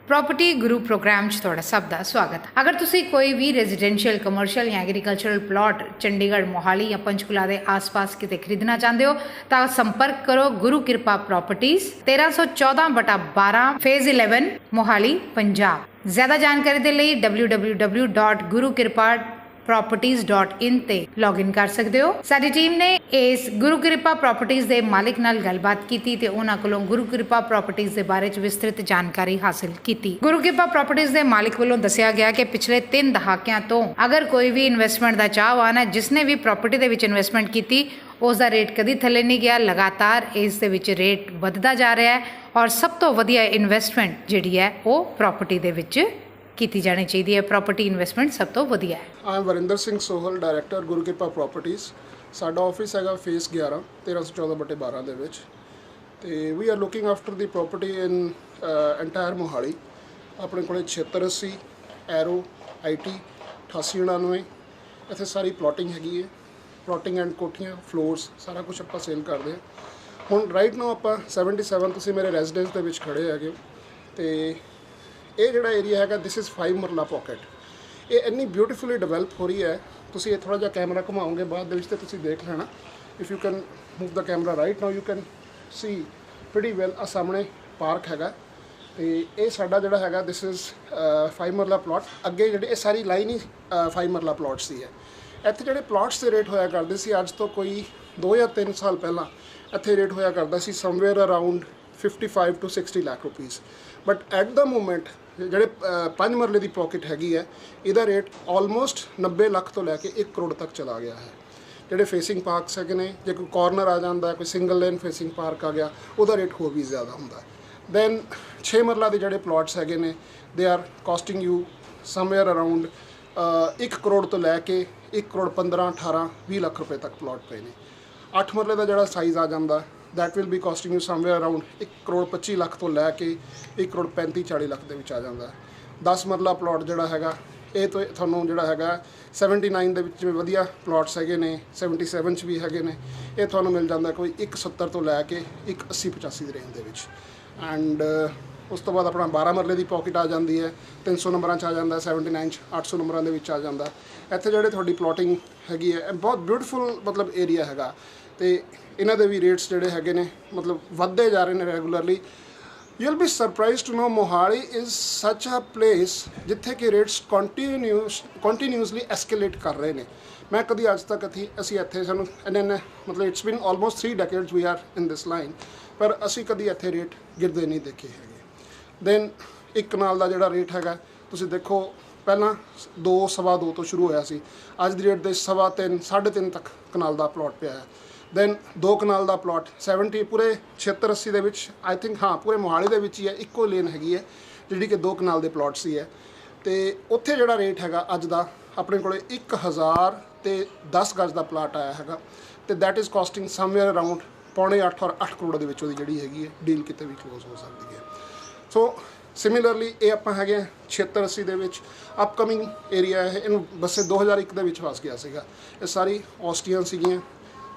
Property गुरु programme च तुहाडा सब दा स्वागत। अगर तुसी कोई भी रेजिडेंशियल कमर्शियल या एग्रीकल्चरल प्लॉट चंडीगढ़ मोहाली या पंचकुला के आस पास किते खरीदना चाहते हो तो संपर्क करो गुरु कृपा प्रॉपर्टीज 1314/12 फेज 11 मोहाली पंजाब। ज्यादा जानकारी के लिए www.gurukripa.properties.in ते लॉगिन कर सकते हो। साडी टीम ने इस गुरु कृपा प्रॉपर्टीज के मालिक नाल गलबात की ते उन्हां कोलों गुरु कृपा प्रॉपर्टीज के बारे च विस्तृत जानकारी हासिल की। गुरु कृपा प्रॉपर्टीज के मालिक वालों दसिया गया कि पिछले 3 दहाकियां तो अगर कोई भी इन्वेस्टमेंट का चाहवान है जिसने भी प्रॉपर्टी के विच इन्वेस्टमेंट की उसका रेट कभी थले नहीं गया, लगातार इस दे विच रेट वधदा जा रहा है और सब तो वधिया इन्वेस्टमेंट जिहड़ी है वो प्रॉपर्टी दे विच की जानी चाहिए है। प्रॉपर्टी इन्वेस्टमेंट सब तो वधिया है। I am Varinder Singh Sohal, director गुरु कृपा प्रॉपर्टीज़। साडा ऑफिस हैगा फेस 11 1314/12 ਦੇ ਵਿੱਚ ਤੇ we are looking after the property in entire Mohali. ਆਪਣੇ ਕੋਲੇ 7680 ਐਰੋ IT 8899 ਇੱਥੇ ਸਾਰੀ ਪਲੋਟਿੰਗ ਹੈਗੀ ਹੈ। ਪਲੋਟਿੰਗ ਐਂਡ ਕੋਠੀਆਂ ਫਲੋਰਸ ਸਾਰਾ ਕੁਝ ਆਪਾਂ ਸੇਲ ਕਰਦੇ ਹਾਂ। ਹੁਣ ਰਾਈਟ ਨਾਓ ਆਪਾਂ 77 ਤੁਸੀਂ ਮੇਰੇ ਰੈਜ਼ੀਡੈਂਸ ਦੇ ਵਿੱਚ ਖੜੇ ਹੈਗੇ ਤੇ ਇਹ ਜਿਹੜਾ ਏਰੀਆ ਹੈਗਾ ਦਿਸ ਇਜ਼ 5 ਮਰਲਾ ਪੋਕਟ। ਇਹ ਇੰਨੀ ਬਿਊਟੀਫੁਲੀ ਡਿਵੈਲਪ ਹੋ ਰਹੀ ਹੈ। ਤੁਸੀਂ ਇਹ ਥੋੜ੍ਹਾ ਜਿਹਾ ਕੈਮਰਾ ਘੁਮਾਓਗੇ ਬਾਅਦ ਦੇ ਵਿੱਚ ਤੇ ਤੁਸੀਂ ਦੇਖ ਲੈਣਾ। If you can move the camera right now you can see pretty well. ਆ ਸਾਹਮਣੇ ਪਾਰਕ ਹੈਗਾ ਤੇ ਇਹ ਸਾਡਾ ਜਿਹੜਾ ਹੈਗਾ ਦਿਸ ਇਜ਼ 5 ਮਰਲਾ ਪਲਾਟ। ਅੱਗੇ ਜਿਹੜੇ ਇਹ ਸਾਰੀ ਲਾਈਨ ਹੀ 5 ਮਰਲਾ ਪਲਾਟਸ ਦੀ ਹੈ। ਇੱਥੇ ਜਿਹੜੇ ਪਲਾਟਸ ਦੇ ਰੇਟ ਹੋਇਆ ਕਰਦੇ ਸੀ ਅੱਜ ਤੋਂ ਕੋਈ 2 ਜਾਂ 3 ਸਾਲ ਪਹਿਲਾਂ ਇੱਥੇ ਰੇਟ ਹੋਇਆ ਕਰਦਾ ਸੀ somewhere around 55 to 60 lakh rupees. But at the moment ਜਿਹੜੇ 5 ਮਰਲੇ ਦੀ ਪੋਕਟ ਹੈਗੀ ਹੈ ਇਹਦਾ ਰੇਟ ਆਲਮੋਸਟ 90 ਲੱਖ ਤੋਂ ਲੈ ਕੇ 1 ਕਰੋੜ ਤੱਕ ਚਲਾ ਗਿਆ ਹੈ। ਜਿਹੜੇ ਫੇਸਿੰਗ ਪਾਰਕਸ ਹੈਗੇ ਨੇ, ਜੇ ਕੋਈ ਕਾਰਨਰ ਆ ਜਾਂਦਾ, ਕੋਈ ਸਿੰਗਲ ਲੇਨ ਫੇਸਿੰਗ ਪਾਰਕ ਆ ਗਿਆ, ਉਹਦਾ ਰੇਟ ਹੋਰ ਵੀ ਜ਼ਿਆਦਾ ਹੁੰਦਾ। ਦੈਨ 6 ਮਰਲਾ ਦੇ ਜਿਹੜੇ ਪਲਾਟਸ ਹੈਗੇ ਨੇ they are costing you somewhere around 1 crore ਤੋਂ ਲੈ ਕੇ 1 ਕਰੋੜ 15 18 20 ਲੱਖ ਰੁਪਏ ਤੱਕ ਪਲਾਟ ਪਏ ਨੇ। 8 ਮਰਲੇ ਦਾ ਜਿਹੜਾ ਸਾਈਜ਼ ਆ ਜਾਂਦਾ that will be costing you somewhere around 1 crore 25 lakh ਤੋਂ ਲੈ ਕੇ 1 ਕਰੋੜ 35 40 ਲੱਖ ਦੇ ਵਿੱਚ ਆ ਜਾਂਦਾ। 10 ਮਰਲਾ ਪਲਾਟ ਜਿਹੜਾ ਹੈਗਾ ਇਹ ਤੋਂ ਤੁਹਾਨੂੰ ਜਿਹੜਾ ਹੈਗਾ 79 ਦੇ ਵਿੱਚ ਜਿਵੇਂ ਵਧੀਆ ਪਲਾਟਸ ਹੈਗੇ ਨੇ, 77 'ਚ ਵੀ ਹੈਗੇ ਨੇ, ਇਹ ਤੁਹਾਨੂੰ ਮਿਲ ਜਾਂਦਾ ਕੋਈ 170 ਤੋਂ ਲੈ ਕੇ 180 85 ਦੀ ਰੇਂਜ ਦੇ ਵਿੱਚ। ਐਂਡ ਉਸ ਤੋਂ ਬਾਅਦ ਆਪਣਾ 12 ਮਰਲੇ ਦੀ ਪੋਕਟ ਆ ਜਾਂਦੀ ਹੈ, 300 ਨੰਬਰਾਂ 'ਚ ਆ ਜਾਂਦਾ, 79 'ਚ 800 ਨੰਬਰਾਂ ਦੇ ਵਿੱਚ ਆ ਜਾਂਦਾ। ਇੱਥੇ ਜਿਹੜੇ ਤੁਹਾਡੀ ਪਲੋਟਿੰਗ ਹੈਗੀ ਹੈ ਬਹੁਤ ਬਿਊਟੀਫੁਲ ਮਤਲਬ ਏਰੀਆ ਹੈਗਾ ਤੇ ਇਹਨਾਂ ਦੇ ਵੀ ਰੇਟਸ ਜਿਹੜੇ ਹੈਗੇ ਨੇ ਮਤਲਬ ਵੱਧਦੇ ਜਾ ਰਹੇ ਨੇ regularly. You will be surprised to know Mohali is such a place ਜਿੱਥੇ ਕਿ ਰੇਟਸ ਕੰਟੀਨਿਊਸਲੀ ਐਸਕੇਲੇਟ ਕਰ ਰਹੇ ਨੇ। ਮੈਂ ਕਦੀ ਅੱਜ ਤੱਕ ਅਸੀਂ ਇੱਥੇ ਸਾਨੂੰ ਇੰਨੇ ਮਤਲਬ it's been almost 3 decades we are in this line, ਪਰ ਅਸੀਂ ਕਦੀ ਇੱਥੇ ਰੇਟ ਗਿਰਦੇ ਨਹੀਂ ਦੇਖੇ ਹੈਗੇ। ਦੈਨ ਇੱਕ ਕਨਾਲ ਦਾ ਜਿਹੜਾ ਰੇਟ ਹੈਗਾ ਤੁਸੀਂ ਦੇਖੋ ਪਹਿਲਾਂ 2 ਸਵਾ 2 ਤੋਂ ਸ਼ੁਰੂ ਹੋਇਆ ਸੀ, ਅੱਜ ਦੀ ਰੇਟ ਦੇ 3.5 3.5 ਤੱਕ ਕਨਾਲ ਦਾ ਪਲਾਟ ਪਿਆ ਹੈ। ਦੈਨ 2 ਕਨਾਲ ਦਾ ਪਲਾਟ 70 ਪੂਰੇ 76 80 ਦੇ ਵਿੱਚ ਆਈ ਥਿੰਕ ਹਾਂ ਪੂਰੇ ਮੋਹਾਲੀ ਦੇ ਵਿੱਚ ਹੀ ਹੈ, ਇੱਕੋ ਲੇਨ ਹੈਗੀ ਹੈ ਜਿਹੜੀ ਕਿ 2 ਕਨਾਲ ਦੇ ਪਲਾਟਸ ਹੀ ਹੈ। ਅਤੇ ਉੱਥੇ ਜਿਹੜਾ ਰੇਟ ਹੈਗਾ ਅੱਜ ਦਾ ਆਪਣੇ ਕੋਲ 1000 ਤੇ 10 ਗਜ਼ ਦਾ ਪਲਾਟ ਆਇਆ ਹੈਗਾ ਅਤੇ that is costing somewhere around 7.5 ਔਰ 8 ਕਰੋੜ ਦੇ ਵਿੱਚ ਉਹਦੀ ਜਿਹੜੀ ਹੈਗੀ ਹੈ ਡੀਲ ਕਿਤੇ ਵੀ ਕਲੋਜ਼ ਹੋ ਸਕਦੀ ਹੈ। ਸੋ ਸਿਮਿਲਰਲੀ ਇਹ ਆਪਾਂ ਹੈਗੇ 76 80 ਦੇ ਵਿੱਚ ਅਪਕਮਿੰਗ ਏਰੀਆ ਹੈ। ਇਹਨੂੰ ਬਸੇ 2001 ਦੇ ਵਿੱਚ ਵਸ ਗਿਆ ਸੀਗਾ। ਇਹ ਸਾਰੀ ਆਸਟਰੀਅਨ ਸੀਗੀਆਂ,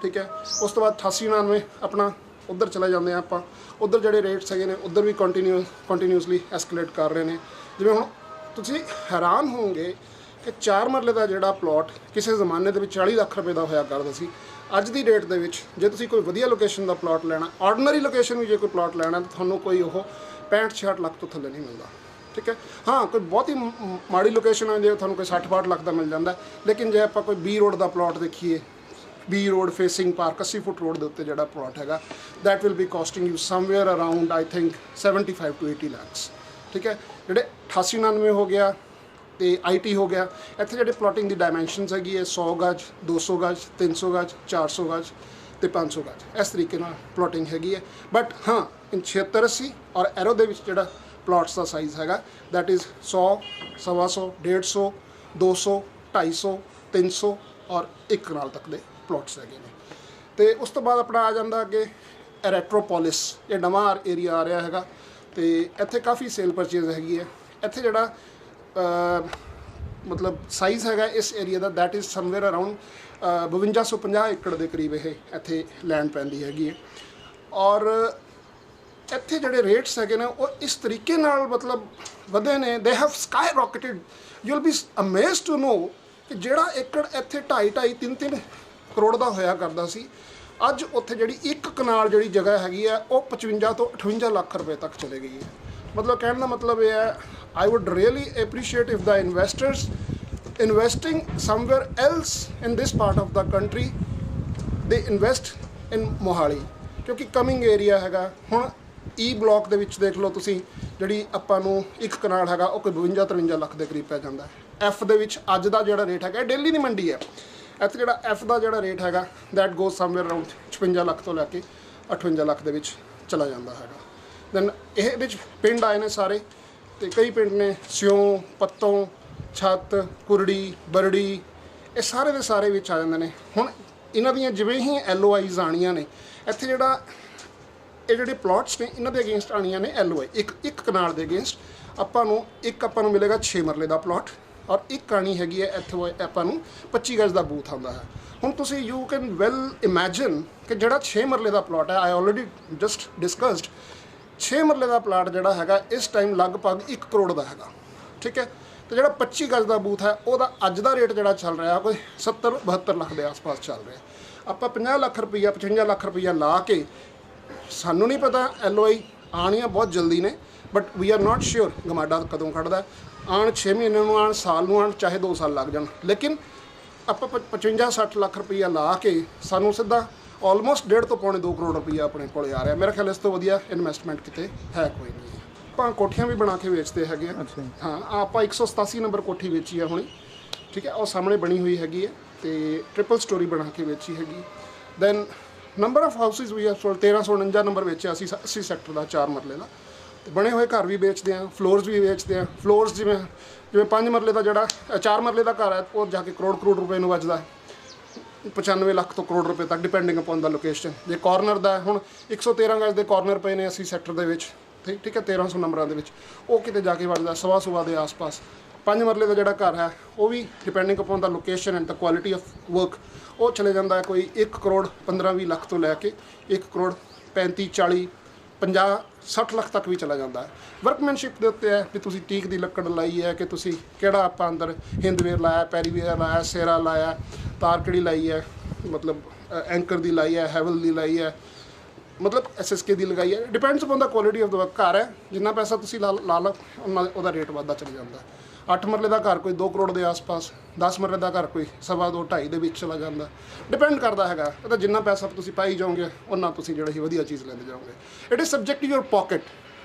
ਠੀਕ ਹੈ। ਉਸ ਤੋਂ ਬਾਅਦ 88 99 ਆਪਣਾ ਉੱਧਰ ਚਲੇ ਜਾਂਦੇ ਹਾਂ ਆਪਾਂ। ਉੱਧਰ ਜਿਹੜੇ ਰੇਟਸ ਹੈਗੇ ਨੇ ਉੱਧਰ ਵੀ ਕੰਟੀਨਿਊਸਲੀ ਐਸਕੇਲੇਟ ਕਰ ਰਹੇ ਨੇ। ਜਿਵੇਂ ਹੁਣ ਤੁਸੀਂ ਹੈਰਾਨ ਹੋਵੋਗੇ ਕਿ 4 ਮਰਲੇ ਦਾ ਜਿਹੜਾ ਪਲਾਟ ਕਿਸੇ ਜ਼ਮਾਨੇ ਦੇ ਵਿੱਚ 40 ਲੱਖ ਰੁਪਏ ਦਾ ਹੋਇਆ ਕਰਦਾ ਸੀ, ਅੱਜ ਦੀ ਡੇਟ ਦੇ ਵਿੱਚ ਜੇ ਤੁਸੀਂ ਕੋਈ ਵਧੀਆ ਲੋਕੇਸ਼ਨ ਦਾ ਪਲਾਟ ਲੈਣਾ, ਆਰਡੀਨਰੀ ਲੋਕੇਸ਼ਨ ਵੀ ਜੇ ਕੋਈ ਪਲਾਟ ਲੈਣਾ ਤਾਂ ਤੁਹਾਨੂੰ ਕੋਈ ਉਹ 65 66 ਲੱਖ ਤੋਂ ਥੱਲੇ ਨਹੀਂ ਮਿਲਦਾ, ਠੀਕ ਹੈ। ਹਾਂ ਕੋਈ ਬਹੁਤ ਹੀ ਮਾੜੀ ਲੋਕੇਸ਼ਨ ਹੈ ਜੇ ਤੁਹਾਨੂੰ ਕੋਈ 60 62 ਲੱਖ ਦਾ ਮਿਲ ਜਾਂਦਾ। ਲੇਕਿਨ ਜੇ ਆਪਾਂ ਕੋਈ B ਰੋਡ ਦਾ ਪਲਾਟ ਦੇਖੀਏ, B road facing park 80 foot road ਦੇ ਉੱਤੇ ਜਿਹੜਾ ਪਲਾਟ ਹੈਗਾ that will be costing you somewhere around I think 75 to 80 lakhs, ਠੀਕ ਹੈ। ਜਿਹੜੇ 88 99 ਹੋ ਗਿਆ ਅਤੇ IT ਹੋ ਗਿਆ, ਇੱਥੇ ਜਿਹੜੇ ਪਲਾਟਿੰਗ ਦੀ ਡਾਇਮੈਂਸ਼ਨਸ ਹੈਗੀ ਹੈ 100 ਗਜ 200 ਗਜ 300 ਗਜ 400 ਗਜ ਅਤੇ 500 ਗਜ, ਇਸ ਤਰੀਕੇ ਨਾਲ ਪਲਾਟਿੰਗ ਹੈਗੀ ਹੈ। ਬਟ ਹਾਂ ਇਨ 76 80 ਔਰ ਐਰੋ ਦੇ ਵਿੱਚ ਜਿਹੜਾ ਪਲਾਟਸ ਦਾ ਸਾਈਜ਼ ਹੈਗਾ ਦੈਟ ਇਜ਼ 100 125 150 200 250 300 ਔਰ 1 ਕਨਾਲ ਤੱਕ ਦੇ ਪਲਾਟਸ ਹੈਗੇ ਨੇ। ਅਤੇ ਉਸ ਤੋਂ ਬਾਅਦ ਆਪਣਾ ਆ ਜਾਂਦਾ ਅੱਗੇ ਰੈਟਰੋਪੋਲਿਸ, ਇਹ ਨਵਾਂ ਏਰੀਆ ਆ ਰਿਹਾ ਹੈਗਾ ਅਤੇ ਇੱਥੇ ਕਾਫੀ ਸੇਲ ਪਰਚੇਜ਼ ਹੈਗੀ ਹੈ। ਇੱਥੇ ਜਿਹੜਾ ਮਤਲਬ ਸਾਈਜ਼ ਹੈਗਾ ਇਸ area the that is somewhere around 5250 ਏਕੜ ਦੇ ਕਰੀਬ ਇਹ ਇੱਥੇ ਲੈਂਡ ਪੈਂਦੀ ਹੈਗੀ ਹੈ। ਔਰ ਇੱਥੇ ਜਿਹੜੇ ਰੇਟਸ ਹੈਗੇ ਨੇ ਉਹ ਇਸ ਤਰੀਕੇ ਨਾਲ ਮਤਲਬ ਵਧੇ ਨੇ, they have skyrocketed. You will be amazed to know ਕਿ ਜਿਹੜਾ ਏਕੜ ਇੱਥੇ 2.5 3 ਕਰੋੜ ਦਾ ਹੋਇਆ ਕਰਦਾ ਸੀ, ਅੱਜ ਉੱਥੇ ਜਿਹੜੀ 1 ਕਨਾਲ ਜਿਹੜੀ ਜਗ੍ਹਾ ਹੈਗੀ ਆ ਉਹ 55 ਤੋਂ 58 ਲੱਖ ਰੁਪਏ ਤੱਕ ਚਲੇ ਗਈ ਹੈ। ਮਤਲਬ ਕਹਿਣ ਦਾ ਮਤਲਬ ਇਹ ਹੈ, ਆਈ wood really appreciate if the investors investing somewhere else in this part of the country ਦੇ ਇਨਵੈਸਟ ਇਨ ਮੋਹਾਲੀ, ਕਿਉਂਕਿ ਕਮਿੰਗ ਏਰੀਆ ਹੈਗਾ। ਹੁਣ ਈ ਬਲਾਕ ਦੇ ਵਿੱਚ ਦੇਖ ਲਓ ਤੁਸੀਂ, ਜਿਹੜੀ ਆਪਾਂ ਨੂੰ 1 ਕਨਾਲ ਹੈਗਾ ਉਹ ਕੋਈ 52-53 ਲੱਖ ਦੇ ਕਰੀਬ ਪੈ ਜਾਂਦਾ ਹੈ। ਐਫ ਦੇ ਵਿੱਚ ਅੱਜ ਦਾ ਜਿਹੜਾ ਰੇਟ ਹੈਗਾ, ਡੇਲੀ ਦੀ ਮੰਡੀ ਹੈ, ਇੱਥੇ ਜਿਹੜਾ ਐਫ ਦਾ ਜਿਹੜਾ ਰੇਟ ਹੈਗਾ that goes somewhere around 56 lakh ਤੋਂ ਲੈ ਕੇ 58 ਲੱਖ ਦੇ ਵਿੱਚ ਚਲਾ ਜਾਂਦਾ ਹੈਗਾ। ਦੈਨ ਇਹ ਵਿੱਚ ਪਿੰਡ ਆਏ ਨੇ ਸਾਰੇ, ਤੇ ਕਈ ਪਿੰਡ ਨੇ ਸਿਉਂ, ਪੱਤੋਂ, ਛੱਤ, ਕੁਰੜੀ, ਬਰੜੀ, ਇਹ ਸਾਰੇ ਦੇ ਸਾਰੇ ਵਿੱਚ ਆ ਜਾਂਦੇ ਨੇ। ਹੁਣ ਇਹਨਾਂ ਦੀਆਂ ਜਿਵੇਂ ਹੀ LOIs ਆਉਣੀਆਂ ਨੇ, ਇੱਥੇ ਜਿਹੜਾ ਇਹ ਜਿਹੜੇ ਪਲਾਟਸ ਨੇ ਇਹਨਾਂ ਦੇ ਅਗੇਂਸਟ ਆਉਣੀਆਂ ਨੇ LOI, ਇੱਕ ਕਨਾਲ ਦੇ ਅਗੇਂਸਟ ਆਪਾਂ ਨੂੰ ਮਿਲੇਗਾ 6 ਮਰਲੇ ਦਾ ਪਲਾਟ, ਔਰ ਇੱਕ ਆਣੀ ਹੈਗੀ ਹੈ ਇੱਥੇ ਆਪਾਂ ਨੂੰ 25 ਗਜ਼ ਦਾ ਬੂਥ ਆਉਂਦਾ ਹੈ। ਹੁਣ ਤੁਸੀਂ ਯੂ ਕੈਨ ਵੈਲ ਇਮੈਜਿਨ ਕਿ ਜਿਹੜਾ 6 ਮਰਲੇ ਦਾ ਪਲਾਟ ਹੈ, ਆਈ ਆਲਰੇਡੀ ਜਸਟ ਡਿਸਕਸਡ, 6 ਮਰਲੇ ਦਾ ਪਲਾਟ ਜਿਹੜਾ ਹੈਗਾ ਇਸ ਟਾਈਮ ਲਗਭਗ 1 ਕਰੋੜ ਦਾ ਹੈਗਾ, ਠੀਕ ਹੈ। ਤੇ ਜਿਹੜਾ 25 ਗਜ਼ ਦਾ ਬੂਥ ਹੈ ਉਹਦਾ ਅੱਜ ਦਾ ਰੇਟ ਜਿਹੜਾ ਚੱਲ ਰਿਹਾ ਕੋਈ 70-72 ਲੱਖ ਦੇ ਆਸ-ਪਾਸ ਚੱਲ ਰਿਹਾ। ਆਪਾਂ 50 ਲੱਖ ਰੁਪਈਆ 55 ਲੱਖ ਰੁਪਈਆ ਲਾ ਕੇ, ਸਾਨੂੰ ਨਹੀਂ ਪਤਾ LOI ਆਉਣੀਆਂ ਬਹੁਤ ਜਲਦੀ ਨੇ, but we are not sure GMADA ਕਦੋਂ ਕੱਢਦਾ, ਆਉਣ 6 ਮਹੀਨੇ ਨੂੰ ਆਉਣ, ਸਾਲ ਨੂੰ ਆਉਣ, ਚਾਹੇ 2 ਸਾਲ ਲੱਗ ਜਾਣ, ਲੇਕਿਨ ਆਪਾਂ 55-60 ਲੱਖ ਰੁਪਈਆ ਲਾ ਕੇ ਸਾਨੂੰ ਸਿੱਧਾ ਆਲਮੋਸਟ 1.5 ਤੋਂ ਪੌਣੇ 2 ਕਰੋੜ ਰੁਪਈਆ ਆਪਣੇ ਕੋਲ ਆ ਰਿਹਾ। ਮੇਰਾ ਖਿਆਲ ਇਸ ਤੋਂ ਵਧੀਆ ਇਨਵੈਸਟਮੈਂਟ ਕਿਤੇ ਹੈ ਕੋਈ ਨਹੀਂ। ਆਪਾਂ ਕੋਠੀਆਂ ਵੀ ਬਣਾ ਕੇ ਵੇਚਦੇ ਹੈਗੇ ਆ। ਹਾਂ, ਆਪਾਂ 187 ਨੰਬਰ ਕੋਠੀ ਵੇਚੀ ਆ ਹੁਣੀ, ਠੀਕ ਹੈ, ਉਹ ਸਾਹਮਣੇ ਬਣੀ ਹੋਈ ਹੈਗੀ ਹੈ, ਤੇ ਟ੍ਰਿਪਲ ਸਟੋਰੀ ਬਣਾ ਕੇ ਵੇਚੀ ਹੈਗੀ। ਦੈਨ ਨੰਬਰ ਆਫ ਹਾਊਸਿਸ ਵੀ ਆ 1349 ਨੰਬਰ ਵੇਚਿਆ ਅਸੀਂ 80 ਸੈਕਟਰ ਦਾ 4 ਮਰਲੇ ਦਾ, ਤੇ ਬਣੇ ਹੋਏ ਘਰ ਵੀ ਵੇਚਦੇ ਆ, ਫਲੋਰਸ ਵੀ ਵੇਚਦੇ ਆ। ਫਲੋਰਸ ਜਿਵੇਂ 5 ਮਰਲੇ ਦਾ ਜਿਹੜਾ 4 ਮਰਲੇ ਦਾ ਘਰ ਹੈ ਉਹ ਜਾ ਕੇ ਕਰੋੜ ਰੁਪਏ ਨੂੰ ਵੱਜਦਾ, 95 ਲੱਖ ਤੋਂ ਕਰੋੜ ਰੁਪਏ ਤੱਕ ਡਿਪੈਂਡਿੰਗ ਅਪੋਨ ਦਾ ਲੋਕੇਸ਼ਨ। ਜੇ ਕਾਰਨਰ ਦਾ ਹੁਣ 113 ਗਜ਼ ਦੇ ਕਾਰਨਰ ਪਏ ਨੇ 80 ਸੈਕਟਰ ਦੇ ਵਿੱਚ, ਠੀਕ ਹੈ, 1300 ਨੰਬਰਾਂ ਦੇ ਵਿੱਚ, ਉਹ ਕਿਤੇ ਜਾ ਕੇ ਵੱਜਦਾ 1.25 ਦੇ ਆਸ-ਪਾਸ। 5 ਮਰਲੇ ਦਾ ਜਿਹੜਾ ਘਰ ਹੈ ਉਹ ਵੀ depending upon the location and the quality of work, ਉਹ ਚਲੇ ਜਾਂਦਾ ਹੈ ਕੋਈ 1 ਕਰੋੜ 15-20 ਲੱਖ ਤੋਂ ਲੈ ਕੇ 1 ਕਰੋੜ 35-40-50-60 ਲੱਖ ਤੱਕ ਵੀ ਚਲਾ ਜਾਂਦਾ ਹੈ। ਵਰਕਮੈਨਸ਼ਿਪ ਦੇ ਉੱਤੇ ਹੈ ਵੀ ਤੁਸੀਂ ਟੀਕ ਦੀ ਲੱਕੜ ਲਾਈ ਹੈ, ਕਿ ਤੁਸੀਂ ਕਿਹੜਾ ਆਪਾਂ ਅੰਦਰ ਹਿੰਦਵੇਅਰ ਲਾਇਆ, ਪੈਰੀਵੇਅਰ ਲਾਇਆ, ਸੇਰਾ ਲਾਇਆ, ਤਾਰ ਕਿਹੜੀ ਲਾਈ ਹੈ, ਮਤਲਬ ਐਂਕਰ ਦੀ ਲਾਈ ਹੈ, ਹੈਵਲ ਦੀ ਲਾਈ ਹੈ, ਮਤਲਬ SSK ਦੀ ਲਗਾਈ ਹੈ। Depends upon the quality of the work. ਘਰ ਹੈ ਜਿੰਨਾ ਪੈਸਾ ਤੁਸੀਂ ਲਾ ਲਓ ਉਹਦਾ ਰੇਟ ਵੱਧਦਾ ਚਲਾ ਜਾਂਦਾ। 8 ਮਰਲੇ ਦਾ ਘਰ ਕੋਈ 2 ਕਰੋੜ ਦੇ ਆਸ-ਪਾਸ, 10 ਮਰਲੇ ਦਾ ਘਰ ਕੋਈ 2.25-2.5 ਦੇ ਵਿੱਚ ਚਲਾ ਜਾਂਦਾ। ਡਿਪੈਂਡ ਕਰਦਾ ਹੈਗਾ, ਇਹਦਾ ਜਿੰਨਾ ਪੈਸਾ ਤੁਸੀਂ ਪਾਈ ਜਾਓਗੇ ਉਹਨਾਂ ਤੁਸੀਂ ਜਿਹੜੀ ਵਧੀਆ ਚੀਜ਼ ਲੈਂਦੇ ਜਾਓਗੇ। It is subject to your pocket,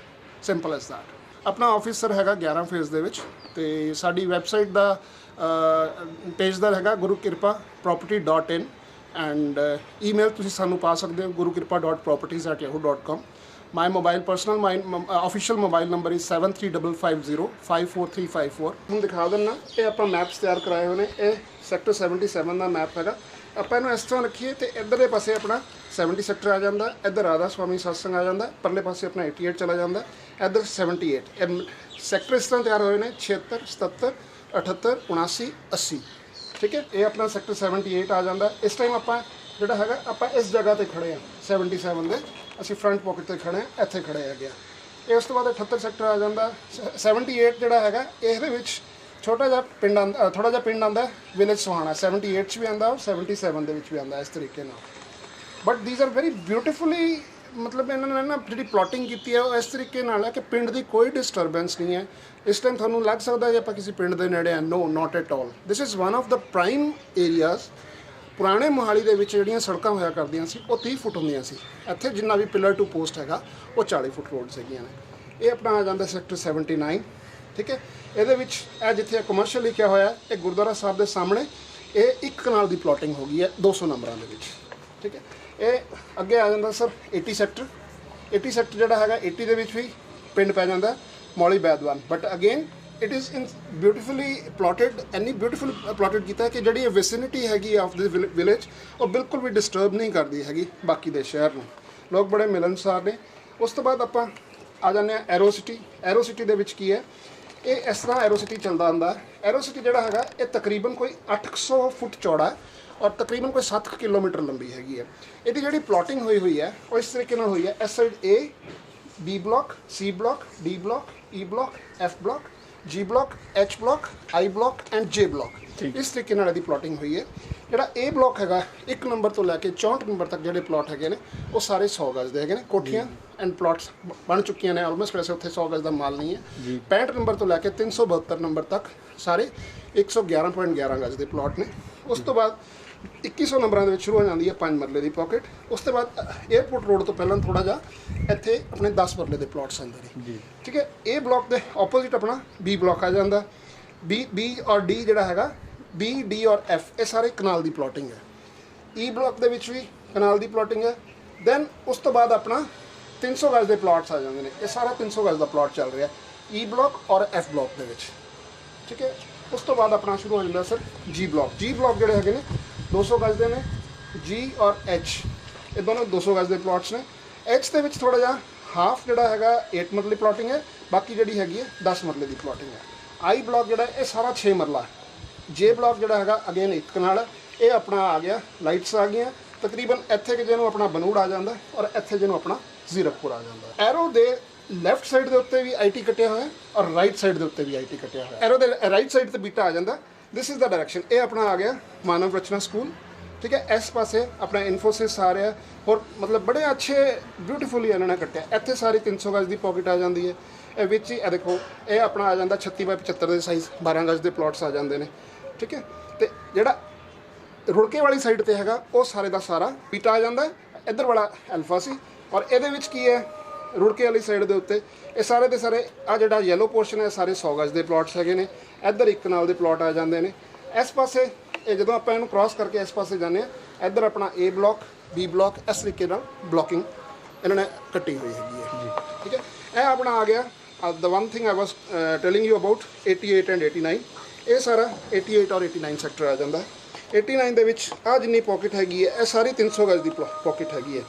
simple as that. ਆਪਣਾ ਆਫਿਸ ਸਰ ਹੈਗਾ 11 ਫੇਜ਼ ਦੇ ਵਿੱਚ, ਤੇ ਸਾਡੀ ਵੈਬਸਾਈਟ ਦਾ ਪੇਜ ਦਾ ਹੈਗਾ gurukripaproperty.in, ਐਂਡ ਈਮੇਲ ਤੁਸੀਂ ਸਾਨੂੰ ਪਾ ਸਕਦੇ ਹੋ gurukripa.properties@yahoo.com। My official mobile number is 7355054354। ਹੁਣ ਦਿਖਾ ਦਿੰਦਾ, ਇਹ ਆਪਾਂ ਮੈਪਸ ਤਿਆਰ ਕਰਾਏ ਹੋਏ ਨੇ। ਇਹ ਸੈਕਟਰ 77 ਦਾ ਮੈਪ ਹੈਗਾ। ਆਪਾਂ ਇਹਨੂੰ ਇਸ ਤਰ੍ਹਾਂ ਰੱਖੀਏ ਤੇ ਇੱਧਰਲੇ ਪਾਸੇ ਆਪਣਾ 70 ਸੈਕਟਰ ਆ ਜਾਂਦਾ, ਇੱਧਰ ਰਾਧਾ ਸਵਾਮੀ ਸਤਸੰਗ ਆ ਜਾਂਦਾ, ਪਰਲੇ ਪਾਸੇ ਆਪਣਾ 88 ਚਲਾ ਜਾਂਦਾ, ਇੱਧਰ 78। ਇਹ ਸੈਕਟਰ ਇਸ ਤਰ੍ਹਾਂ ਤਿਆਰ ਹੋਏ ਨੇ 76, 77, 78, 79, 80, ਠੀਕ ਹੈ। ਇਹ ਆਪਣਾ ਸੈਕਟਰ 78 ਆ ਜਾਂਦਾ। ਇਸ ਟਾਈਮ ਆਪਾਂ ਜਿਹੜਾ ਹੈਗਾ ਆਪਾਂ ਇਸ ਜਗ੍ਹਾ ਤੇ ਖੜੇ ਆ 77 ਦੇ, ਅਸੀਂ ਫਰੰਟ ਪੋਕਟ ਤੇ ਖੜੇ ਆ, ਇੱਥੇ ਖੜੇ ਹੈਗੇ ਆ। ਇਸ ਤੋਂ ਬਾਅਦ 78 ਸੈਕਟਰ ਆ ਜਾਂਦਾ। 78 ਜਿਹੜਾ ਹੈਗਾ ਇਹਦੇ ਵਿੱਚ ਛੋਟਾ ਜਿਹਾ ਪਿੰਡ ਆਉਂਦਾ, ਥੋੜ੍ਹਾ ਜਿਹਾ ਪਿੰਡ ਆਉਂਦਾ ਵਿਲੇਜ ਸੁਹਾਣਾ, 78 'ਚ ਵੀ ਆਉਂਦਾ ਔਰ 77 ਦੇ ਵਿੱਚ ਵੀ ਆਉਂਦਾ, ਇਸ ਤਰੀਕੇ ਨਾਲ। But these are very beautifully, ਮਤਲਬ ਇਹਨਾਂ ਨੇ ਨਾ ਜਿਹੜੀ ਪਲਾਟਿੰਗ ਕੀਤੀ ਹੈ ਉਹ ਇਸ ਤਰੀਕੇ ਨਾਲ ਹੈ ਕਿ ਪਿੰਡ ਦੀ ਕੋਈ ਡਿਸਟਰਬੈਂਸ ਨਹੀਂ ਹੈ। ਇਸ ਟਾਈਮ ਤੁਹਾਨੂੰ ਲੱਗ ਸਕਦਾ ਜੇ ਆਪਾਂ ਕਿਸੇ ਪਿੰਡ ਦੇ ਨੇੜੇ ਆ, no, not at all. This is one of the prime areas. ਪੁਰਾਣੇ ਮੋਹਾਲੀ ਦੇ ਵਿੱਚ ਜਿਹੜੀਆਂ ਸੜਕਾਂ ਹੋਇਆ ਕਰਦੀਆਂ ਸੀ ਉਹ 30 ਫੁੱਟ ਹੁੰਦੀਆਂ ਸੀ। ਇੱਥੇ ਜਿੰਨਾ ਵੀ ਪਿਲਰ ਟੂ ਪੋਸਟ ਹੈਗਾ ਉਹ 40 ਫੁੱਟ ਰੋਡਸ ਹੈਗੀਆਂ ਨੇ। ਇਹ ਆਪਣਾ ਆ ਜਾਂਦਾ ਸੈਕਟਰ 79, ਠੀਕ ਹੈ। ਇਹਦੇ ਵਿੱਚ ਇਹ ਜਿੱਥੇ ਕਮਰਸ਼ੀਅਲ ਲਿਖਿਆ ਹੋਇਆ, ਇਹ ਗੁਰਦੁਆਰਾ ਸਾਹਿਬ ਦੇ ਸਾਹਮਣੇ ਇਹ 1 ਕਨਾਲ ਦੀ ਪਲਾਟਿੰਗ ਹੋ ਗਈ ਹੈ 200 ਨੰਬਰਾਂ ਦੇ ਵਿੱਚ, ਠੀਕ ਹੈ। ਇਹ ਅੱਗੇ ਆ ਜਾਂਦਾ ਸਰ 80 ਸੈਕਟਰ। 80 ਸੈਕਟਰ ਜਿਹੜਾ ਹੈਗਾ 80 ਦੇ ਵਿੱਚ ਵੀ ਪਿੰਡ ਪੈ ਜਾਂਦਾ Mauli Baidwan, but again it is in beautifully plotted, ਇੰਨੀ ਬਿਊਟੀਫੁਲ ਪਲਾਟਡ ਕੀਤਾ ਕਿ ਜਿਹੜੀ ਇਹ ਵਿਸਿਨਿਟੀ ਹੈਗੀ ਆਫ ਦਿਸ ਵਿਲੇਜ ਉਹ ਬਿਲਕੁਲ ਵੀ ਡਿਸਟਰਬ ਨਹੀਂ ਕਰਦੀ ਹੈਗੀ ਬਾਕੀ ਦੇ ਸ਼ਹਿਰ ਨੂੰ। ਲੋਕ ਬੜੇ ਮਿਲਣਸਾਰ ਨੇ। ਉਸ ਤੋਂ ਬਾਅਦ ਆਪਾਂ ਆ ਜਾਂਦੇ ਹਾਂ ਐਰੋ ਸਿਟੀ। ਐਰੋ ਸਿਟੀ ਦੇ ਵਿੱਚ ਕੀ ਹੈ, ਇਹ ਇਸ ਤਰ੍ਹਾਂ ਐਰੋ ਸਿਟੀ ਚੱਲਦਾ ਹੁੰਦਾ। ਐਰੋ ਸਿਟੀ ਜਿਹੜਾ ਹੈਗਾ ਇਹ ਤਕਰੀਬਨ ਕੋਈ 800 ਫੁੱਟ ਚੌੜਾ ਹੈ ਔਰ ਤਕਰੀਬਨ ਕੋਈ 7 ਕਿਲੋਮੀਟਰ ਲੰਬੀ ਹੈਗੀ ਹੈ। ਇਹਦੀ ਜਿਹੜੀ ਪਲਾਟਿੰਗ ਹੋਈ ਹੈ ਉਹ ਇਸ ਤਰੀਕੇ ਨਾਲ ਹੋਈ ਹੈ। ਇਸ side A B block, C block, D block, E block, F block, G block, H block, I block and J block। ਇਸ ਤਰੀਕੇ ਨਾਲ ਇਹਦੀ ਪਲਾਟਿੰਗ ਹੋਈ ਹੈ। ਜਿਹੜਾ A block ਹੈਗਾ 1 ਨੰਬਰ ਤੋਂ ਲੈ ਕੇ 64 ਨੰਬਰ ਤੱਕ ਜਿਹੜੇ ਪਲਾਟ ਹੈਗੇ ਨੇ ਉਹ ਸਾਰੇ 100 ਗਜ਼ ਦੇ ਹੈਗੇ ਨੇ। ਕੋਠੀਆਂ ਐਂਡ ਪਲਾਟਸ ਬਣ ਚੁੱਕੀਆਂ ਨੇ ਆਲਮੋਸਟ, ਵੈਸੇ ਉੱਥੇ 100 ਗਜ਼ ਦਾ ਮਾਲ ਨਹੀਂ ਹੈ। 65 ਨੰਬਰ ਤੋਂ ਲੈ ਕੇ 372 ਨੰਬਰ ਤੱਕ ਸਾਰੇ 111.11 ਗਜ਼ ਦੇ ਪਲਾਟ ਨੇ। ਉਸ ਤੋਂ ਬਾਅਦ 2100 ਨੰਬਰਾਂ ਦੇ ਵਿੱਚ ਸ਼ੁਰੂ ਹੋ ਜਾਂਦੀ ਹੈ 5 ਮਰਲੇ ਦੀ ਪਾਕਟ। ਉਸ ਤੋਂ ਬਾਅਦ 에ਅਰਪੋਰਟ ਰੋਡ ਤੋਂ ਪਹਿਲਾਂ ਥੋੜਾ ਜਿਹਾ ਇੱਥੇ ਆਪਣੇ 10 ਮਰਲੇ ਦੇ ਪਲਾਟਸ ਆਉਂਦੇ ਨੇ। ਠੀਕ ਹੈ, ਇਹ ਬਲਾਕ ਦੇ ਆਪੋਜ਼ਿਟ ਆਪਣਾ B ਬਲਾਕ ਆ ਜਾਂਦਾ। B ਔਰ D ਜਿਹੜਾ ਹੈਗਾ B, D ਔਰ F ਇਹ ਸਾਰੇ ਕਨਾਲ ਦੀ ਪਲਾਟਿੰਗ ਹੈ। E ਬਲਾਕ ਦੇ ਵਿੱਚ ਵੀ ਕਨਾਲ ਦੀ ਪਲਾਟਿੰਗ ਹੈ। ਦੈਨ ਉਸ ਤੋਂ ਬਾਅਦ ਆਪਣਾ 300 ਗਜ਼ ਦੇ ਪਲਾਟਸ ਆ ਜਾਂਦੇ ਨੇ। ਇਹ ਸਾਰਾ 300 ਗਜ਼ ਦਾ ਪਲਾਟ ਚੱਲ ਰਿਹਾ E ਬਲਾਕ ਔਰ F ਬਲਾਕ ਦੇ ਵਿੱਚ। ਠੀਕ ਹੈ, ਉਸ ਤੋਂ ਬਾਅਦ ਆਪਣਾ ਸ਼ੁਰੂ ਹੋ ਜਾਂਦਾ sir G block. G block ਜਿਹੜੇ ਹੈਗੇ ਨੇ 200 ਗਜ਼ ਦੇ ਨੇ। G ਔਰ H ਇਹ ਦੋਨੋਂ 200 ਗਜ਼ ਦੇ ਪਲਾਟਸ ਨੇ। H ਦੇ ਵਿੱਚ ਥੋੜਾ ਜਿਹਾ ਹਾਫ ਜਿਹੜਾ ਹੈਗਾ 8 ਮਰਲੇ ਪਲਾਟਿੰਗ ਹੈ, ਬਾਕੀ ਜਿਹੜੀ ਹੈਗੀ ਹੈ 10 ਮਰਲੇ ਦੀ ਪਲਾਟਿੰਗ ਹੈ। I ਬਲਾਕ ਜਿਹੜਾ ਇਹ ਸਾਰਾ 6 ਮਰਲਾ। J ਬਲਾਕ ਜਿਹੜਾ ਹੈਗਾ ਅਗੇਨ 1 ਕਨਾਲ, ਇਹ ਆਪਣਾ ਆ ਗਿਆ ਲਾਈਟਸ ਆ ਗਈਆਂ ਤਕਰੀਬਨ ਇੱਥੇ ਕਿ ਜਿਹਨੂੰ ਆਪਣਾ ਬਨੂੜ ਆ ਜਾਂਦਾ ਔਰ ਇੱਥੇ ਜਿਹਨੂੰ ਆਪਣਾ ਜ਼ੀਰਕਪੁਰ ਆ ਜਾਂਦਾ। ਐਰੋ ਦੇ ਲੈਫਟ ਸਾਈਡ ਦੇ ਉੱਤੇ ਵੀ IT ਕੱਟਿਆ ਹੋਇਆ ਔਰ ਰਾਈਟ ਸਾਈਡ ਦੇ ਉੱਤੇ ਵੀ IT ਕੱਟਿਆ ਹੋਇਆ। ਐਰੋ ਦੇ ਰਾਈਟ ਸਾਈਡ ਤੇ ਬੀਟਾ ਆ ਜਾਂਦਾ। This is the direction. ਇਹ ਆਪਣਾ ਆ ਗਿਆ ਮਾਨਵ ਰਚਨਾ ਸਕੂਲ। ਠੀਕ ਹੈ, ਇਸ ਪਾਸੇ ਆਪਣਾ ਇਨਫੋਸਿਸ ਆ ਰਿਹਾ। ਹੋਰ ਮਤਲਬ ਬੜੇ ਅੱਛੇ ਬਿਊਟੀਫੁਲੀ ਇਹਨਾਂ ਨੇ ਕੱਟਿਆ। ਇੱਥੇ ਸਾਰੀ 300 ਗਜ਼ ਦੀ ਪਾਕਟ ਆ ਜਾਂਦੀ ਹੈ। ਇਹ ਵਿੱਚ ਹੀ ਇਹ ਦੇਖੋ ਇਹ ਆਪਣਾ ਆ ਜਾਂਦਾ 36 ਬਾਈ 75 ਦੇ ਸਾਈਜ਼ 12 ਗਜ਼ ਦੇ ਪਲਾਟਸ ਆ ਜਾਂਦੇ ਨੇ। ਠੀਕ ਹੈ, ਤੇ ਜਿਹੜਾ ਰੁੜਕੇ ਵਾਲੀ ਸਾਈਡ ਤੇ ਹੈਗਾ ਉਹ ਸਾਰੇ ਦਾ ਸਾਰਾ ਬੀਟਾ ਆ ਜਾਂਦਾ। ਇੱਧਰ ਵਾਲਾ ਐਲਫਾ ਸੀ ਔਰ ਇਹਦੇ ਵਿੱਚ ਕੀ ਹੈ ਰੁੜਕੇ ਵਾਲੀ ਸਾਈਡ ਦੇ ਉੱਤੇ ਇਹ ਸਾਰੇ ਦੇ ਸਾਰੇ ਆ ਜਿਹੜਾ ਯੈਲੋ ਪੋਰਸ਼ਨ ਹੈ ਸਾਰੇ 100 ਗਜ਼ ਦੇ ਪਲਾਟਸ ਹੈਗੇ ਨੇ। ਇੱਧਰ ਇੱਕ ਨਾਲ ਦੇ ਪਲਾਟ ਆ ਜਾਂਦੇ ਨੇ। ਇਸ ਪਾਸੇ ਇਹ ਜਦੋਂ ਆਪਾਂ ਇਹਨੂੰ ਕ੍ਰਾਸ ਕਰਕੇ ਇਸ ਪਾਸੇ ਜਾਂਦੇ ਹਾਂ ਇੱਧਰ ਆਪਣਾ A ਬਲਾਕ B ਬਲਾਕ ਇਸ ਤਰੀਕੇ ਨਾਲ ਬਲਾਕਿੰਗ ਇਹਨਾਂ ਨੇ ਕੱਟੀ ਹੋਈ ਹੈਗੀ ਹੈ। ਠੀਕ ਹੈ, ਇਹ ਆਪਣਾ ਆ ਗਿਆ the one thing I was telling you about 88 and 89। ਇਹ ਸਾਰਾ 88 ਔਰ 89 ਸੈਕਟਰ ਆ ਜਾਂਦਾ। 89 ਦੇ ਵਿੱਚ ਆ ਜਿੰਨੀ ਪਾਕਟ ਹੈਗੀ ਹੈ ਇਹ ਸਾਰੀ 300 ਗਜ਼ ਦੀ ਪਾਕਟ ਹੈਗੀ ਹੈ।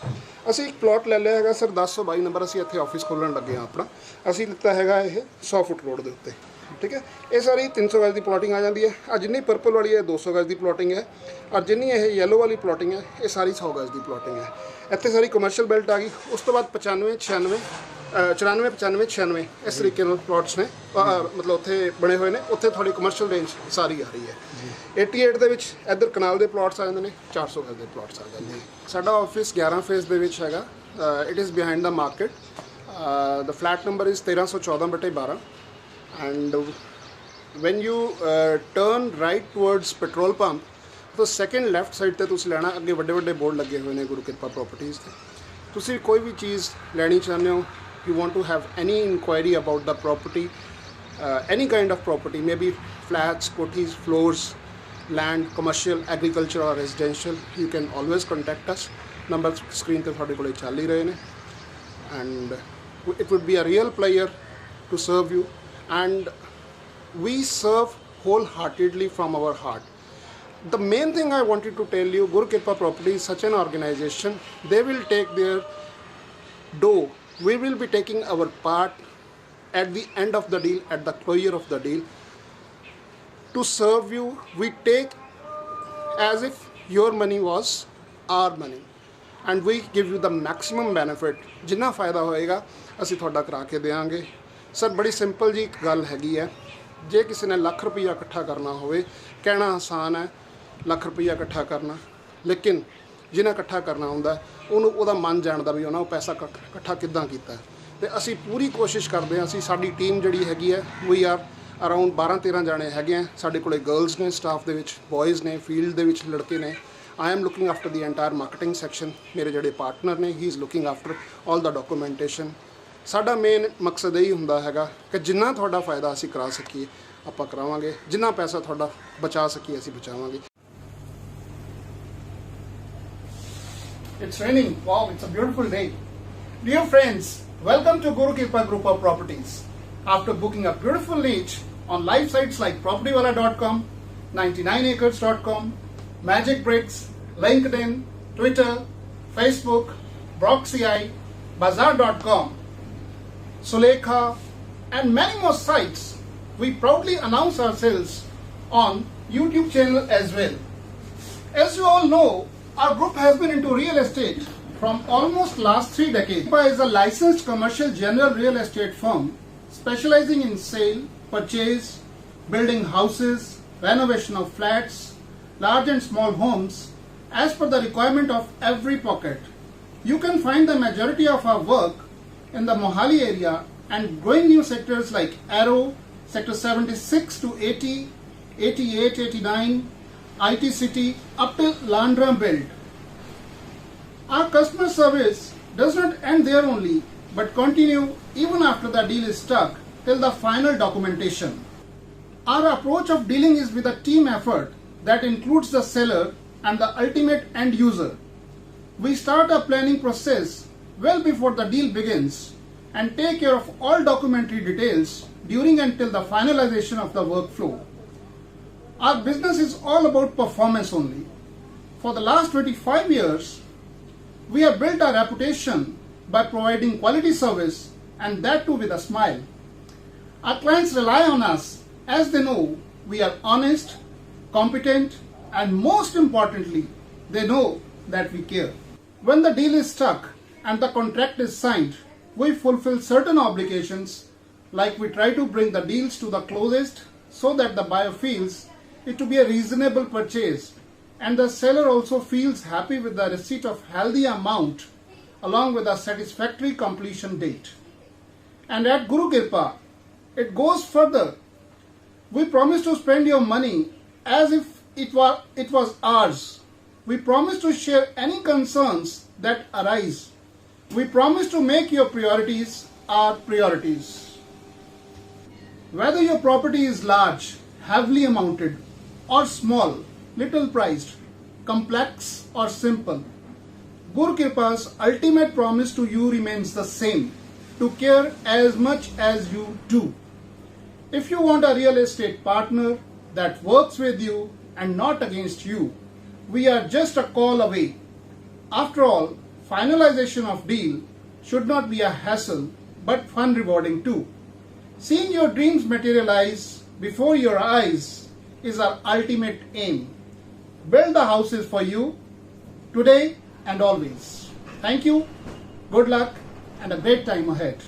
ਅਸੀਂ ਇੱਕ ਪਲਾਟ ਲੈ ਲਿਆ ਹੈਗਾ ਸਰ 1022 ਨੰਬਰ। ਅਸੀਂ ਇੱਥੇ ਆਫਿਸ ਖੋਲ੍ਹਣ ਲੱਗੇ ਹਾਂ ਆਪਣਾ। ਅਸੀਂ ਲਿੱਤਾ ਹੈਗਾ ਇਹ 100 ਫੁੱਟ ਰੋਡ ਦੇ ਉੱਤੇ। ਠੀਕ ਹੈ, ਇਹ ਸਾਰੀ 300 ਗਜ਼ ਦੀ ਪਲਾਟਿੰਗ ਆ ਜਾਂਦੀ ਹੈ। ਆ ਜਿੰਨੀ ਪਰਪਲ ਵਾਲੀ ਹੈ 200 ਗਜ਼ ਦੀ ਪਲਾਟਿੰਗ ਹੈ ਔਰ ਜਿੰਨੀ ਇਹ ਯੈਲੋ ਵਾਲੀ ਪਲਾਟਿੰਗ ਹੈ ਇਹ ਸਾਰੀ 100 ਗਜ਼ ਦੀ ਪਲਾਟਿੰਗ ਹੈ। ਇੱਥੇ ਸਾਰੀ ਕਮਰਸ਼ੀਅਲ ਬੈਲਟ ਆ ਗਈ। ਉਸ ਤੋਂ ਬਾਅਦ 95 96 94 95 96 ਇਸ ਤਰੀਕੇ ਨਾਲ ਪਲਾਟਸ ਨੇ ਮਤਲਬ ਉੱਥੇ ਬਣੇ ਹੋਏ ਨੇ। ਉੱਥੇ ਤੁਹਾਡੀ ਕਮਰਸ਼ੀਅਲ ਰੇਂਜ ਸਾਰੀ ਆ ਰਹੀ ਹੈ। 88 ਦੇ ਵਿੱਚ ਇੱਧਰ ਕਨਾਲ ਦੇ ਪਲਾਟਸ ਆ ਜਾਂਦੇ ਨੇ। 400 ਗਜ਼ ਦੇ ਪਲਾਟਸ ਆ ਜਾਂਦੇ ਨੇ। ਸਾਡਾ ਆਫਿਸ 11 ਫੇਜ਼ ਦੇ ਵਿੱਚ ਹੈਗਾ। It is behind the market. The flat number is 1314/12 and when you turn right towards petrol pump तो second left side ਤੇ ਤੁਸੀਂ ਲੈਣਾ। ਅੱਗੇ ਵੱਡੇ ਵੱਡੇ ਬੋਰਡ ਲੱਗੇ ਹੋਏ ਨੇ ਗੁਰੂ ਕਿਰਪਾ ਪ੍ਰੋਪਰਟੀਜ਼ ਤੇ। ਤੁਸੀਂ ਕੋਈ ਵੀ ਚੀਜ਼ ਲੈਣੀ ਚਾਹੁੰਦੇ ਹੋ you want to have any inquiry about the property, any kind of property, maybe flats, kothis, floors, land, commercial, agriculture or residential, you can always contact us. Number screen ਤੇ ਤੁਹਾਡੇ ਕੋਲੇ ਚੱਲ ਹੀ ਰਹੇ ਨੇ and it would be a real pleasure to serve you and we serve wholeheartedly from our heart. The main thing I wanted to tell you, Guru Kirpa Property is such an organization. They will take their dough. We will be taking our part at the end of the deal, at the closure of the deal. To serve you, we take as if your money was our money. And we give you the maximum benefit. जिन्ना फ़ायदा होएगा ਅਸੀਂ ਤੁਹਾਡਾ ਕਰਾ ਕੇ ਦੇਵਾਂਗੇ। Sir ਬੜੀ simple ਜੀ ਇੱਕ ਗੱਲ ਹੈਗੀ ਹੈ। ਜੇ ਕਿਸੇ ਨੇ ਲੱਖ ਰੁਪਈਆ ਇਕੱਠਾ ਕਰਨਾ ਹੋਵੇ ਕਹਿਣਾ ਆਸਾਨ ਹੈ ਲੱਖ ਰੁਪਈਆ ਇਕੱਠਾ ਕਰਨਾ, ਲੇਕਿਨ ਜਿਹਨਾਂ ਇਕੱਠਾ ਕਰਨਾ ਹੁੰਦਾ ਉਹਨੂੰ ਉਹਦਾ ਮਨ ਜਾਣਦਾ ਵੀ ਉਹਨਾਂ ਉਹ ਪੈਸਾ ਇਕੱਠਾ ਕਿੱਦਾਂ ਕੀਤਾ। ਤੇ ਅਸੀਂ ਪੂਰੀ ਕੋਸ਼ਿਸ਼ ਕਰਦੇ ਹਾਂ। ਅਸੀਂ ਸਾਡੀ ਟੀਮ ਜਿਹੜੀ ਹੈਗੀ ਹੈ ਵੀ ਆਰ ਅਰਾਊਂਡ 12-13 ਜਾਣੇ ਹੈਗੇ ਆ। ਸਾਡੇ ਕੋਲੇ ਗਰਲਸ ਨੇ ਸਟਾਫ ਦੇ ਵਿੱਚ, ਬॉयਜ਼ ਨੇ, ਫੀਲਡ ਦੇ ਵਿੱਚ ਲੜਕੇ ਨੇ। I am looking after the entire marketing section. ਮੇਰੇ ਜਿਹੜੇ ਪਾਰਟਨਰ ਨੇ he is looking after all the documentation. ਸਾਡਾ ਮੇਨ ਮਕਸਦ ਇਹੀ ਹੁੰਦਾ ਹੈਗਾ ਕਿ ਜਿੰਨਾ ਤੁਹਾਡਾ ਫਾਇਦਾ ਅਸੀਂ ਕਰਾ ਸਕੀਏ ਆਪਾਂ ਕਰਾਵਾਂਗੇ, ਜਿੰਨਾ ਪੈਸਾ ਤੁਹਾਡਾ ਬਚਾ ਸਕੀਏ ਅਸੀਂ ਬਚਾਵਾਂਗੇ। It's raining. Wow, it's a beautiful day. Dear friends, welcome to Guru Kirpa Group of Properties. After booking a beautiful niche on live sites like propertywala.com, 99acres.com, Magic Bricks, LinkedIn, Twitter, Facebook, Broxci, Bazaar.com, Sulekha, and many more sites, we proudly announce ourselves on YouTube channel as well. As you all know, our group has been into real estate From almost last 3 decades, Guru Kripa is a licensed commercial general real estate firm specializing in sale, purchase, building houses, renovation of flats, large and small homes, as per the requirement of every pocket. You can find the majority of our work in the Mohali area and growing new sectors like Arrow, Sector 76 to 80, 88, 89, IT City, up till Landra Build. Our customer service does not end there only, but continue even after the deal is struck till the final documentation. Our approach of dealing is with a team effort that includes the seller and the ultimate end user. We start a planning process well before the deal begins and take care of all documentary details during until the finalization of the workflow. Our business is all about performance only. For the last 25 years, we have built our reputation by providing quality service, and that too with a smile. Our clients rely on us as they know we are honest, competent, and most importantly, they know that we care. When the deal is struck and the contract is signed, we fulfill certain obligations, like we try to bring the deals to the closest so that the buyer feels it to be a reasonable purchase, and the seller also feels happy with the receipt of healthy amount along with a satisfactory completion date. And at Guru Kripa, it goes further. We promise to spend your money as if it was ours. We promise to share any concerns that arise. We promise to make your priorities our priorities. Whether your property is large, heavily amounted, or small, little priced, complex or simple, Guru Kripa's ultimate promise to you remains the same: to care as much as you do. If you want a real estate partner that works with you and not against you, we are just a call away. After all, finalization of deal should not be a hassle but fun, rewarding too. Seeing your dreams materialize before your eyes is our ultimate aim. Build the houses for you today and always. Thank you, good luck, and a great time ahead.